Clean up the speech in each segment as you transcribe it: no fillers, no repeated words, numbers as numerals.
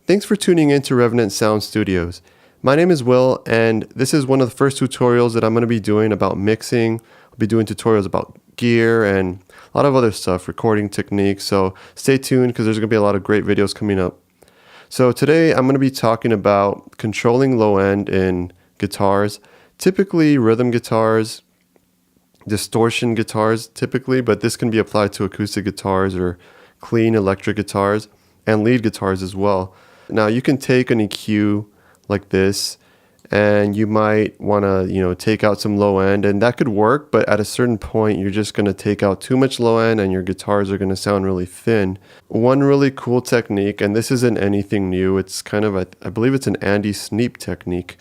Thanks for tuning in to Revenant Sound Studios. My name is Will, and this is one of the first tutorials that I'm going to be doing about mixing. I'll be doing tutorials about gear and a lot of other stuff, recording techniques, so stay tuned because there's going to be a lot of great videos coming up. So today I'm going to be talking about controlling low end in guitars, typically rhythm guitars, distortion guitars typically, but this can be applied to acoustic guitars or clean electric guitars and lead guitars as well. Now you can take an EQ like this and you might want to, take out some low end, and that could work, but at a certain point you're just going to take out too much low end and your guitars are going to sound really thin. One really cool technique, and this isn't anything new, it's kind of I believe it's an Andy Sneap technique,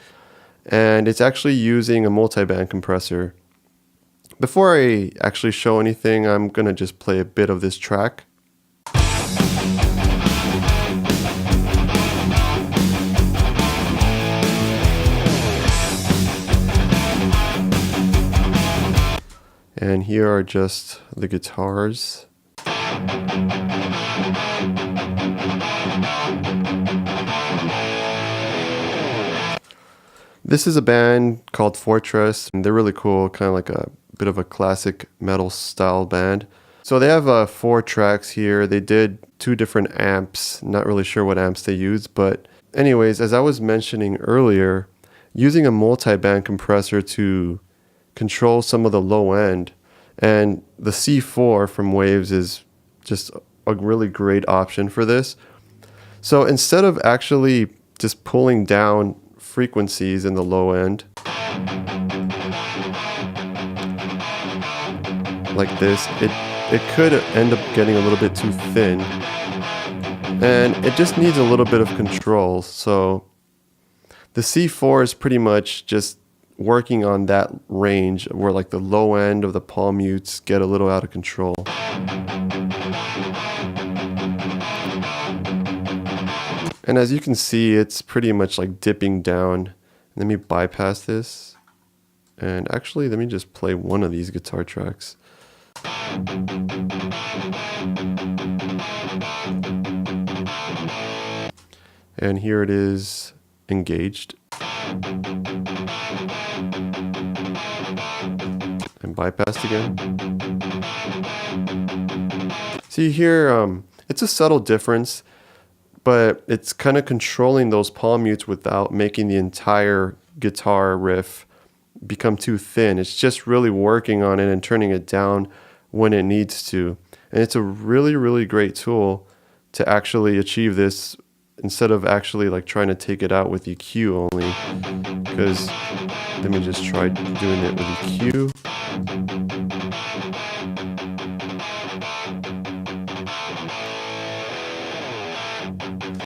and it's actually using a multi-band compressor. Before I actually show anything, I'm going to just play a bit of this track. And here are just the guitars. This is a band called Fortress, and they're really cool, kind of like a bit of a classic metal style band. So they have 4 tracks here. They did 2 different amps, not really sure what amps they use, but anyways, as I was mentioning earlier, using a multi-band compressor to control some of the low end, and the C4 from Waves is just a really great option for this. So instead of actually just pulling down frequencies in the low end like this, it could end up getting a little bit too thin, and it just needs a little bit of control. So the C4 is pretty much just working on that range where like the low end of the palm mutes get a little out of control. And as you can see, it's pretty much like dipping down. Let me bypass this, and actually let me just play one of these guitar tracks. And here it is engaged. And bypassed again. See here, it's a subtle difference, but it's kind of controlling those palm mutes without making the entire guitar riff become too thin. It's just really working on it and turning it down when it needs to. And it's a really, really great tool to actually achieve this instead of actually like trying to take it out with EQ only. Because let me just try doing it with EQ.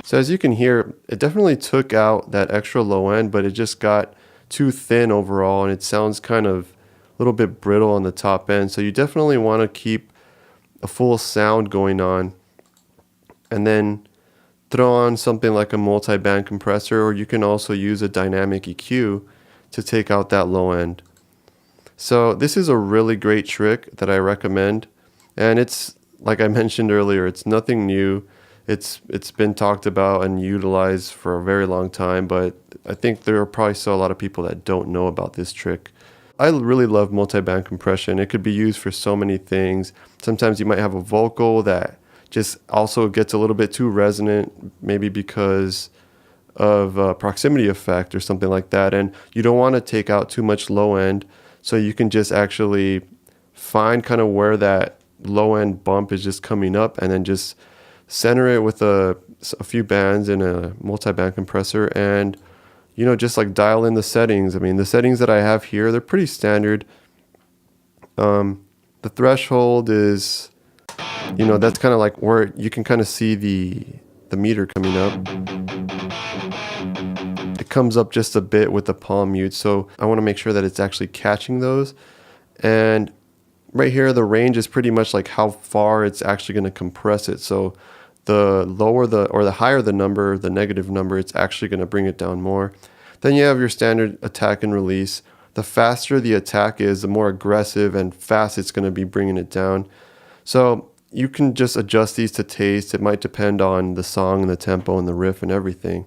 So as you can hear, it definitely took out that extra low end, but it just got too thin overall, and it sounds kind of a little bit brittle on the top end. So you definitely want to keep a full sound going on, and then throw on something like a multi-band compressor, or you can also use a dynamic EQ to take out that low end. So this is a really great trick that I recommend, and it's, like I mentioned earlier, it's nothing new. It's been talked about and utilized for a very long time, but I think there are probably still a lot of people that don't know about this trick. I really love multi-band compression. It could be used for so many things. Sometimes you might have a vocal that just also gets a little bit too resonant, maybe because of proximity effect or something like that, and you don't want to take out too much low end, so you can just actually find kind of where that low end bump is just coming up, and then just center it with a few bands in a multi-band compressor, and just like dial in the settings. I mean, the settings that I have here, they're pretty standard. The threshold is, that's kind of like where you can kind of see the meter coming up. It comes up just a bit with the palm mute, so I want to make sure that it's actually catching those. And right here, the range is pretty much like how far it's actually going to compress it. So the lower the higher the number, the negative number, it's actually going to bring it down more. Then you have your standard attack and release. The faster the attack is, the more aggressive and fast it's going to be bringing it down. So you can just adjust these to taste. It might depend on the song and the tempo and the riff and everything.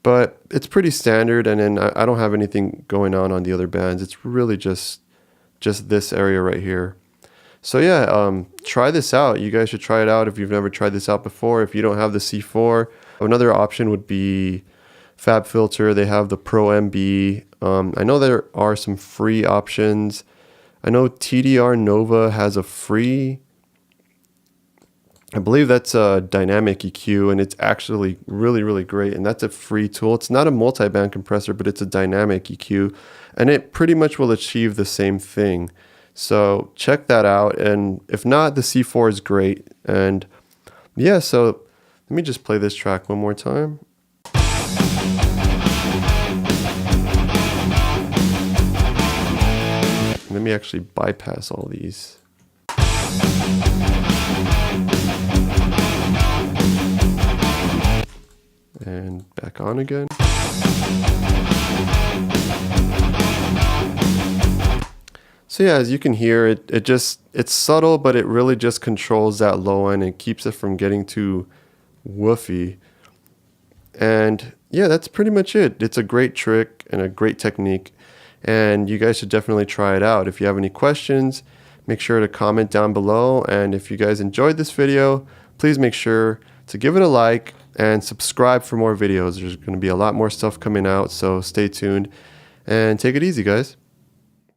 But it's pretty standard, and then I don't have anything going on the other bands. It's really just this area right here. So yeah, try this out. You guys should try it out if you've never tried this out before. If you don't have the C4, another option would be FabFilter. They have the Pro MB. I know there are some free options. I know TDR Nova has a free, I believe that's a dynamic EQ, and it's actually really, really great. And that's a free tool. It's not a multi-band compressor, but it's a dynamic EQ, and it pretty much will achieve the same thing. So check that out. And if not, the C4 is great. And yeah, so let me just play this track one more time. Let me actually bypass all these. And back on again. So yeah, as you can hear, it's subtle, but it really just controls that low end and keeps it from getting too woofy. And yeah, that's pretty much it. It's a great trick and a great technique, and you guys should definitely try it out. If you have any questions, make sure to comment down below. And if you guys enjoyed this video, please make sure to give it a like and subscribe for more videos. There's going to be a lot more stuff coming out, so stay tuned and take it easy, guys.